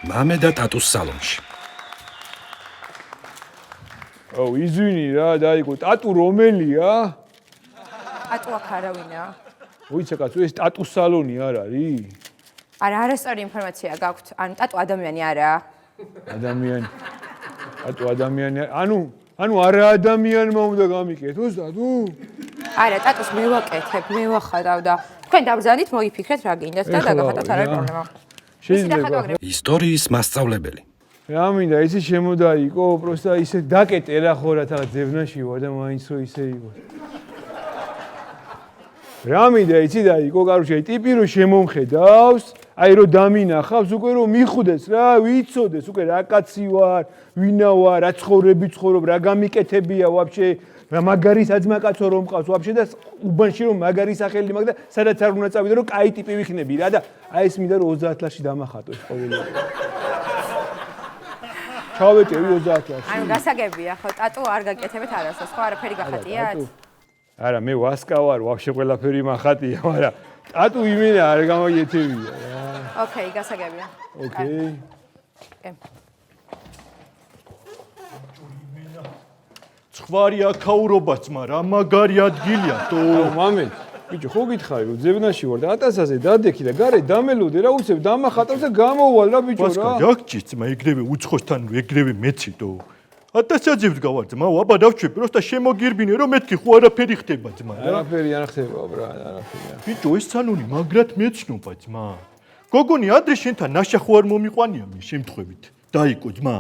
მამე და ტატუს სალონში. აუ, იზვინი რა, დაიგო, ტატუ რომელია? ტატუ აქ არავინაა. მოიცა კაცო, ეს ტატუს სალონი არ არის? არა, არასწორი ინფორმაცია გაქვთ. ანუ ტატუ ადამიანი არაა. ადამიანი. ტატუ ადამიანი. ანუ არა ადამიანმა უნდა გამიკეთოს ტატუ? არა, ტატუს მე ვაკეთებ, მე ვახატავ და თქვენ დაბრძანით, მოიფიქრეთ რა გინდათ და დაგახატოთ, არ არის პრობლემა. შეიძლება. ისტორიის მასწავლებელი. რა მინდა, ისი შემოდაიყო, პროსტა ისე დაკეტე რა ხო რა თან ძებნაში ვარ და მაინც რო ისე იყო. რა მინდა, იცი დაიყო, კაროჩე, ტიპი რო შემომხედავს, აი რო დამინახავს, უკვე რო მიხვდეს რა, ვიცოდეს, უკვე რა კაცი ვარ, ვინა ვარ, რა ცხოვრები ცხოვრობ, რა გამიკეთებია ვაფშე, რა მაგარი საძმა კაცო რომ მყავს ვაფშე და უბანში რომ მაგარი სახელი მაგ და სადაც არ უნდა წავიდე რომ კაი ტიპი ვიქნები რა და აი ეს მინდა რომ 30 ლარში დამახატო ეს ყოველი. ჩავეტევი 30 ლარში. ანუ გასაგებია ხო, ტატუ არ გაკეთებთ არასდროს, ხო, არაფერი გახატიათ? არა, მე ვასკა ვარ, ვაფშე ყველაფერი მახატია, მაგრამ ტატუ იმენა არ გამოგეთებია რა. ოკეი, გასაგებია. ოკეი. ცხვარი აქაურობაც, მაგრამ მაგარი ადგილია, თო. მამე, ბიჭო, ხო გითხარი რომ ძებნაში ვარ და ატასაზე დადექი და გარე დამელოდე რა, უცებ დამახატავს და გამოვალ რა ბიჭო რა. ვასკა, რაკჭის ძმა, ეგრევე უცხოსთან, ეგრევე მეცი თო. ატასაზე ვდგავარ ძმა, აბა დავჩვები, პროსტა შემოგირბინე რომ მეთქი ხო არაფერი ხდება ძმა რა. არაფერი არ ხდება ბრა, არაფერი. ბიჭო, ეს სანონი მაგრად მეცნობა ძმა. გოგონი ადრე შენთან ნაშა ხო არ მომიყვანია მე შემთხვევით. დაიკო ძმა.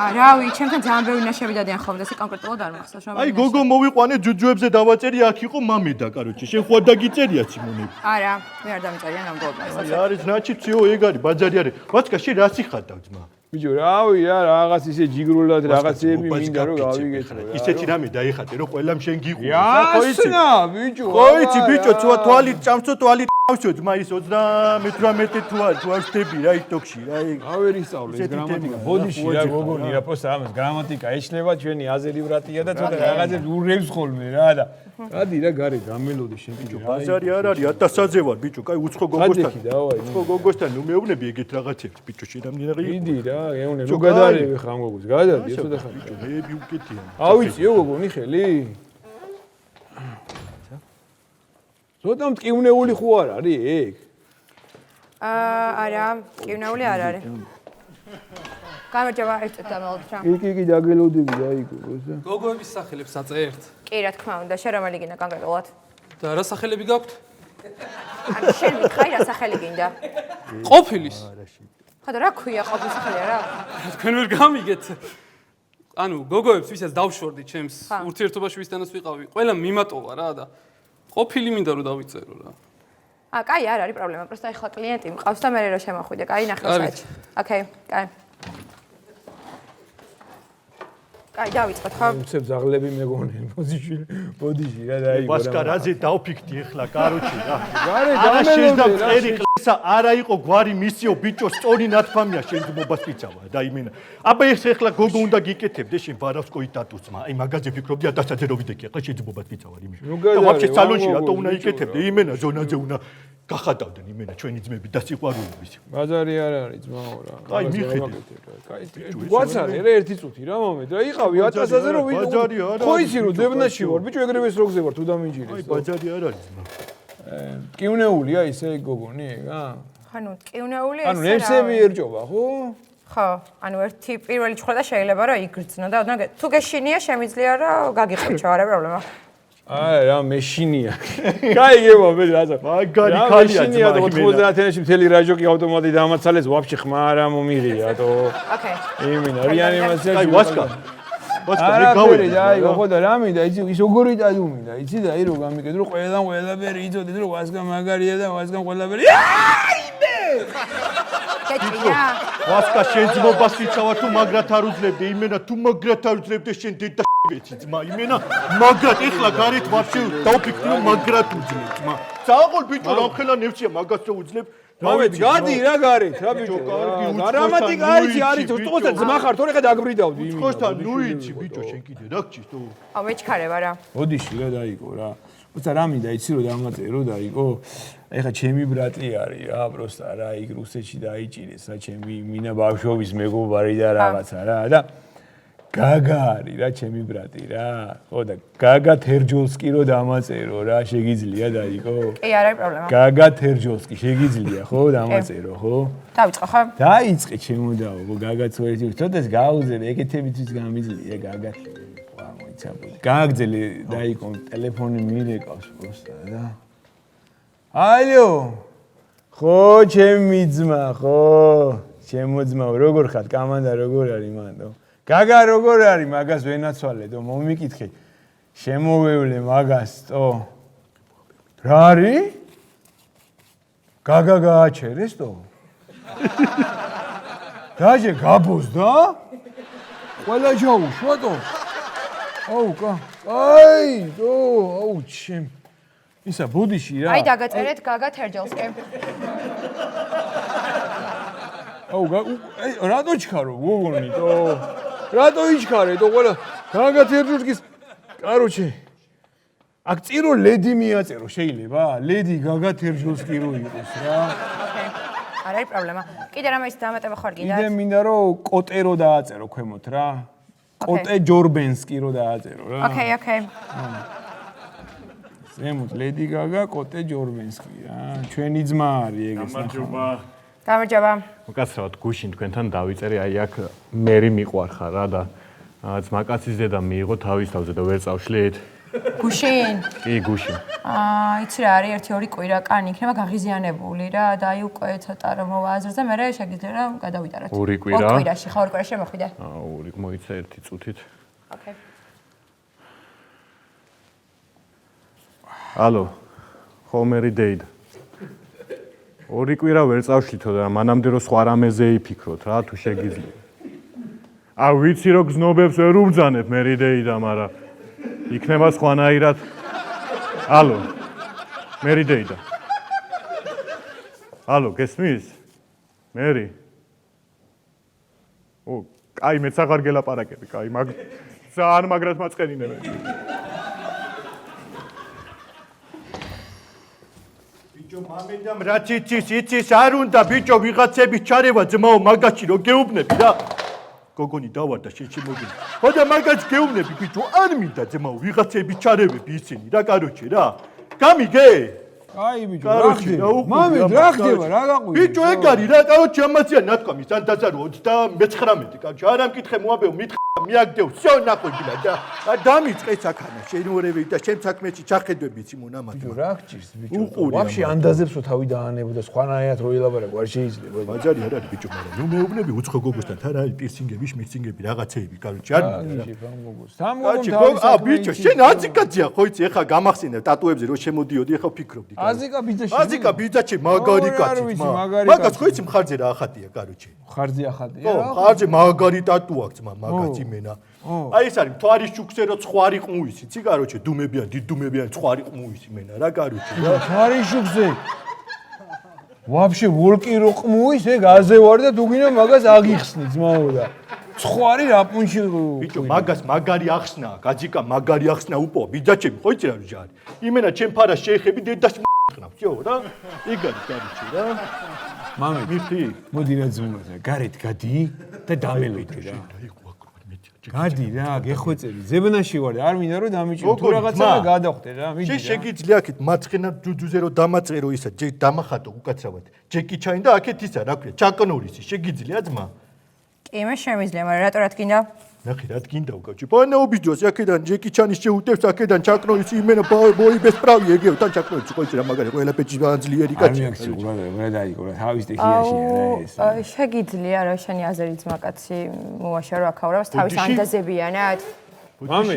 არავი, ჩემთან ძალიან ბევრი ნაშები დადიან ხოლმე, ეს კონკრეტულად არ მახსოვს რომ. აი გოგო მოვიყვანე ჯუჯუებზე დავაწერი, აქ იყო მამე და კაროჩე, შენ ხო არ დაგიწერია სიმონები. არა, მე არ დამიწერია ნამდვილად. აი არის ნაჩიციო ეგ არის, ბაძარი არის. ვაცკა შენ რა სიხატავ ძმა? ბიჭო, რავი რა, რაღაც ისე ჯიგრულად რაღაცეები მინდა რომ გავიგეთო რა. ისეთი რამე დაიხატე რომ ყველამ შენ გიყუროს. იასნა, ბიჭო. ხო იცი ბიჭო, თვალი წამსო თვალი ავშო ძმა ის 38 თვალი ვაშტები რა იტოქში რა ეგ. ავერ ისწავლე ეს გრამატიკა. ბოდიში რა გოგონი რა, პროსტა ამას გრამატიკა ეჩნება ჩვენი აზერიბრატია და ცოტა რაღაცებს ურევს ხოლმე რა და. გადი რა გარე გამელოდი შენ ბიჭო. ბაზარი არ არის 1000-ზე ვარ ბიჭო, კაი უცხო გოგოსთან. უცხო გოგოსთან ნუ მეუბნები ეგეთ რაღაცებს ბიჭო, შედამდინარე იყო. იდი რა, ეუნე ნუ გადარევი ხამ გოგოს, გადარდი ცოტა ხანი ბიჭო. მეები უკეთია. ავიციო გოგონი ხელი? ზოთა მტკივნეული ხო არ არის ეგ? არა, მტკივნეული არ არის. გამარჯობა, ერთ დამალოთ რა. კი, დაგელოდები დაიგო, ხოსა. გოგოების სახელებს აწერთ. კი, რა თქმა უნდა, შენ რომელი გინდა კონკრეტულად? და რა სახელები გაქვთ? ანუ შენ მითხარი რა სახელი გინდა? ყოფილის. ხო და რა ქვია ყოფილის სახელი რა? თქვენ ვერ გამიგეთ. ანუ გოგოებს ვისაც დავშორდი ჩემს ურთიერთობაში ვისთანაც ვიყავი, ყველა მიმატოვა რა და ყოფილი მინდა რომ დავიწერო რა. კაი, არ არის პრობლემა, პროსტა ახლა კლიენტი მყავს და მე რა შემოხვიდე, კაი, ნახე საერთოდ. ოკეი, კაი. კაი, დავიწყოთ ხო? უცებ ზაღლები მეგონი, ბოდიში რა დაიგო რა. ვასკა რაზე დავფიქდი ახლა, კაროჩი რა. გარე არა შენ და დამელოდე წერი ყლისა არა იყო გვარი მისიო ბიჭო, სწორი ნათქვამია შენ ძმობას პიცავა და იმენა. აბა ეს ახლა გოგო უნდა გიკეთებდე შენ ვარასკოი ტატუცმა. აი მაგაზე ფიქრობდი 1000-ზე რო ვიდექი, ახლა შენ ძმობას პიცავა იმენა. და ვაფშე სალონში რატო უნდა იკეთებდე იმენა, ზონაზე უნდა გახატავდნენ იმენა ჩვენი ძმები და სიყვარულების. ბაზარი არ არის ძმაო რა. აი მიხედე. კაი, გვაცარე რა ერთი წუთი რა მომენტ რა იყავი 1000-ზე რომ ხო იცი რომ ძებნაში ვარ ბიჭო ეგრევე სროგზე ვარ თუ დამინჯირის. აი ბაძარი არ არის ძმა. მტკივნეულია ისე გოგონი ეგა? ხანუ მტკივნეული ეს რა. ანუ ნერსები ერჯობა ხო? ხო, ანუ ერთი პირველი ჩხრა და შეიძლება რომ იგრძნო და თუ გეშინია შემიძლია რომ გაგიყვიჩო, არა პრობლემა. აი რა მეშინია. კაი გება მე რაცა. მაგარი ქალია ძმა. 90-იანში მთელი რაჟოკი ავტომატი დამაცალეს, ვაფშე ხმა არა მომიღია თო. ოკეი. იმენა რეანიმაციაში. აი ვასკა. ვასკა მე არა გავედი. აი ხო და რა მინდა იცი ის როგორი ტადუ მინდა იცი და აი რომ გამიკეთე რომ ყველაფერი იცოდეთ რომ ვასკა მაგარია და ვასკამ ყველაფერი აიმე კეთილია. ვასკა შენ ძმობას იცავარ თუ მაგრად არ უძლებდე იმენა თუ მაგრად არ უძლებდე შენ დედა ვეცი ძმა იმენა მაგრად ეხლა გარეთ ვაფშე დავფიქრდი რომ მაგრად უძლებ ძმა. საყოლ ბიჭო რამხელა ნევცია მაგას რო უძლებ. მამეთ გადი რა გარეთ რა ბიჭო. გრამატიკა არის თქოს ძმა ხარ თორე ხა დაგბრიდავდი იმით. თქოსთან ნუ იცი ბიჭო შენ კიდე რა გჭირს თუ. აუ მეჩქარება რა. ბოდიში რა დაიგო რა. უცა რა მინდა იცი რომ დამაწერო დაიგო. ეხა ჩემი ბრატი არის რა, პროსტა რა, იქ რუსეთში დაიჭირეს რა, ჩემი მინა ბავშვობის მეგობარი და რაღაცა რა და გაგა არის რა, ჩემი ბრატი რა. ხო და გაგა თერჯოლსკი რო დამაწერო რა, შეგიძლია დაიკო? კი, არ არის პრობლემა. გაგა თერჯოლსკი შეგიძლია ხო დამაწერო, ხო? დავიწყო ხო? დაიწყე ჩემოდაო, გაგაც ვერცი. ცოტას გაუძელე, ეკეთებისთვის გამიძლია გაგა. ვა, მოიცაბო. გააგზელე დაიკო, ტელეფონი მირეკავს პროსტა რა. ალო. ხო, ჩემი ძმა, ხო. ჩემო ძმა, როგორ ხარ? კამანდა როგორ არის მანდო? გაგა როგორ არის? მაგას ვენაცვალედო, მომიკითხე. შემოვევლე მაგასტო. რა არის? გაგა გააჩერესტო? დაჟე გაბოზდა? ყველა ჯაუშვატო? აუ, აი, აუ, ჩემ. ისა ბუდიში რა. აი დაგაწერეთ გაგა თერჯოლსკი. აუ, რატო ჩქარო, გოგონიტო? რატო იჩქარეთო ყველა? გაგა თერჯოლსკის, კაროჩე. აქ წირო ლედი მიაწერო, შეიძლება? ლედი გაგა თერჯოლსკი რო იყოს რა. არ არის პრობლემა. კიდე რამე ის დამატება ხარ გინდა? კიდე მინდა რომ კოტე რო დააწერო ქვემოთ რა. კოტე ჯორბენსკი რო დააწერო რა. ოკეი. ზემოთ ლედი გაგა, კოტე ჯორბენსკი რა. ჩვენი ძმა არის ეგეც ნახო. გამარჯობა. უკაცრავად გუშინ თქვენთან დავიწერე, აი აქ მერი მიყვარხარ რა და ძმაკაცის დედა მიიღო თავის თავზე და ვერ წავშლით. გუშინ? კი, გუშინ. იცი რა არის 1-2 კვირა კანი იქნება გაღიზიანებული რა და აი უკვე ცოტა რომ მოვააზრზე მე შეგიძლია რომ გადავიტაროთ. 2 კვირა? 2 კვირაში, ხო 2 კვირაში მოხვიდე. 2 მოიცა 1 წუთით. ოკეი. ალო. ხომერი დეიდა. 2 კვირა ვერ წავშლითო და მანამდე რომ სხვა რამეზე იფიქროთ რა, თუ შეგიძლია. ვიცი რომ გზნობებს ვერ უბძანებ მერი დეიდა, მაგრამ იქნება სხვანაირად. ალო. მერი დეიდა. ალო, გესმის? მერი. კაი, მეც აღარ გელაპარაკები, კაი, ძალიან მაგრად მაწყენინე მე. ბიჭო, მამენდამ რაც იცის არ უნდა ბიჭო ვიღაცების ჩარევა ძმაო მაგაში რო გეუბნები რა. გოგონი დავარდა შეჩემოდი. ხო და მაგაც გეუბნები ბიჭო, არ მინდა ძმაო ვიღაცების ჩარევები ისინი რა, კაროჩე რა. გამიგე? აი ბიჭო, რა ხდება? მამე, რა ხდება? რა გაყვი? ბიჭო, ეგ არის რა, კაროჩე ამაზეა ნათქვამი, სანდაზარო 39, კაროჩე, არ ამკითხე მოაბეო, მითხრა მიაგდეო, всё ნახვებილა და დამიწყე საქანა, შეინურები და შენ საქმეში ჩახედვები სიმონამათო. ბიჭო, რა გჭირს ბიჭო? ვაფშე ანდაზებს რომ თავი დაანებო და სხვანაირად რო ელაპარაკო, არ შეიძლება. ბაძარი არ არის ბიჭო, მაგრამ ნუ მეუბნები უცხო გოგოსთან, თან არის პირსინგები, შმირცინგები, რაღაცეები, კაროჩე, არ მინდა. ბიჭო, შენ აზიკაცია ხო იცი, ეხა გამახსენე ტატუებზე რო შემოდიოდი, ეხა ვფიქრობდი. აზიკა ბიძაჩი მაგარი კაცი, მაგას ხო იცი მხარზე რა ახატია, კაროჩე. მხარზე ახატია რა? ხო, მხარზე მაგარი ტატუ აქვს მაგაც იმენა. აი ეს არის მთვარის შუქზე რო ცხვარი ყმუის, იცი კაროჩე, დუმებიან, დიდ დუმებიან ცხვარი ყმუის იმენა რა, კაროჩე. მთვარის შუქზე. ვაფშე ვოლკი რო ყმუის, ეგ აზე ვარ და თუ გინდა მაგას აგიხსნი ძმაო და ცხვარი რა პუნჩი ბიჭო, მაგას მაგარი ახსნა, გაძიკა მაგარი ახსნა უპო, ბიძაჩები, ხო იცი რა ჯარი. იმენა ჩემ ფარას შეეხები დედას ხნავს, იო რა. ეგ არის კაროჩე რა. მამე, მიხი, მოდი რა ძმოთა, გარეთ გადი და დამელოდი რა. გადი რა, გეხვეწები, ზებნაში ვარ და არ მინდა რომ დამიჭირო თუ რაღაცა და გადახვდე რა, მიდი რა. შეგიძლია აქეთ მაცხენა ჯუჯუზე რომ დამაწერო ისა, დამახატო უკაცრავად. ჯეკი ჩაინ და აქეთ ისა, რა ქვია, ჩაკნორისი, შეგიძლია ძმა? კი, მე შემიძლია, მაგრამ რატო რა თქინდა? ნახე რა თქინდა უკაცრავ. პანაობიჯოს აქედან ჯეკი ჩანის შეუტევს, აქედან ჩაკნორისი იმენა ბოი ბესპრავი ეგეო, თან ჩაკნორისი ხო იცი რა მაგარი, ყველა პეჭი ძლიერი კაცი. არ მიაქცი ყურადღება, დაიკო რა, თავის ტექნიკაში რა ეს. შეგიძლია რა შენი აზრით ძმაკაცი მოაშარო აქაურავს თავის ანდაზებიანად? მამე,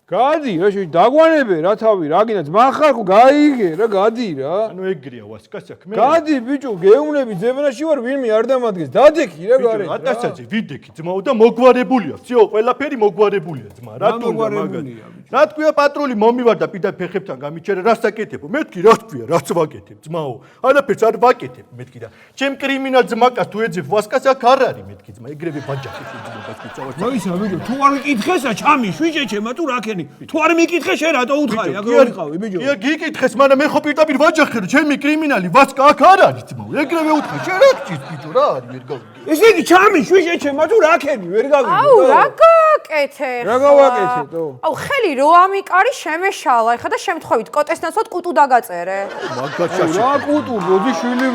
გადი რა შე დაგვანებე რა თავი, რა გინდა ძმა ხარკო, გაიგე რა, გადი რა. ანუ ეგრეა ვასკა საქმე. გადი ბიჭო, გეუნები ძებნაში ვარ, ვინმე არ დამადგეს, დადექი რა გარეთ. ბიჭო, ატაცაძე ვიდექი ძმაო და მოგვარებულია. всё, ყველაფერი მოგვარებულია ძმა. რატო უნდა მაგარი? რა თქვია პატრული მომივარ და პიდა ფეხებთან გამიჩერე, რას აკეთებო? მეთქი რა თქვია, რაც ვაკეთებ ძმაო. არაფერს არ ვაკეთებ მეთქი და ჩემ კრიმინალ ძმაკას თუ ეძებ ვასკას აქ არ არის მეთქი ძმა, ეგრევე ბაჯაკი შეიძლება. ბასკიცავა. მოიცა ბიჭო, თუ არ მიკითხესა ჩამი, შვიჭეჩემა თუ რაკენი. თუ არ მიკითხე შენ რატო უთხარი, აქ რო ვიყავი ბიჭო. კი, გიკითხეს, მაგრამ მე ხო პირდაპირ ვაჯახე, რომ ჩემი კრიმინალი ვასკა აქ არ არის ძმაო. ეგრევე უთხრე, შენ რა გჭირს ბიჭო, რა არის ვერ გავიგე. ესე იგი ჩამი, შვიჭეჩემა თუ რაკენი, ვერ გავიგე. აუ, რა გაკეთე ხა? რა გავაკეთე, აუ, ხელი რო ამიკარი შემეშალა, ეხლა და შემთხვევით კოტესნაცოდ კუტუ დაგაწერე. მაგაჩაში. რა კუტუ, მოდი შვილი.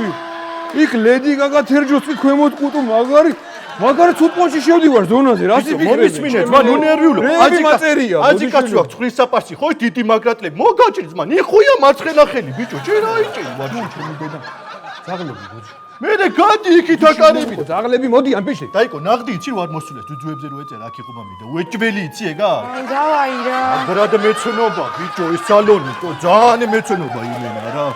იქ ლედი გაგა თერჯოს კი ქვემოთ კუტუ მაგარი ცუპონში შევდივარ ზონაზე, რა სიფიქრე? მომისმინეთ, მან უნერვიულა. მაწერია. აჯიკაცი აქვს ცხრის საპარსი, ხო დიდი მაგრატლები. მოგაჭირს მან, იხუია მარცხენა ხელი, ბიჭო, ჯერ აიჭირი ვარ ჩემი დედა. ზაღლები ბიჭო. მე და გადი იქით აკარები. ზაღლები მოდი ამ პიშე. დაიკო, ნაღდი იცი რო არ მოსულეს, ძუძუებზე რო ეწერა, აქ იყო მამიდა. უეჭველი იცი ეგა? აი, დავაი რა. აგრად მეცნობა, ბიჭო, ეს სალონი, ძალიან მეცნობა იმენა რა.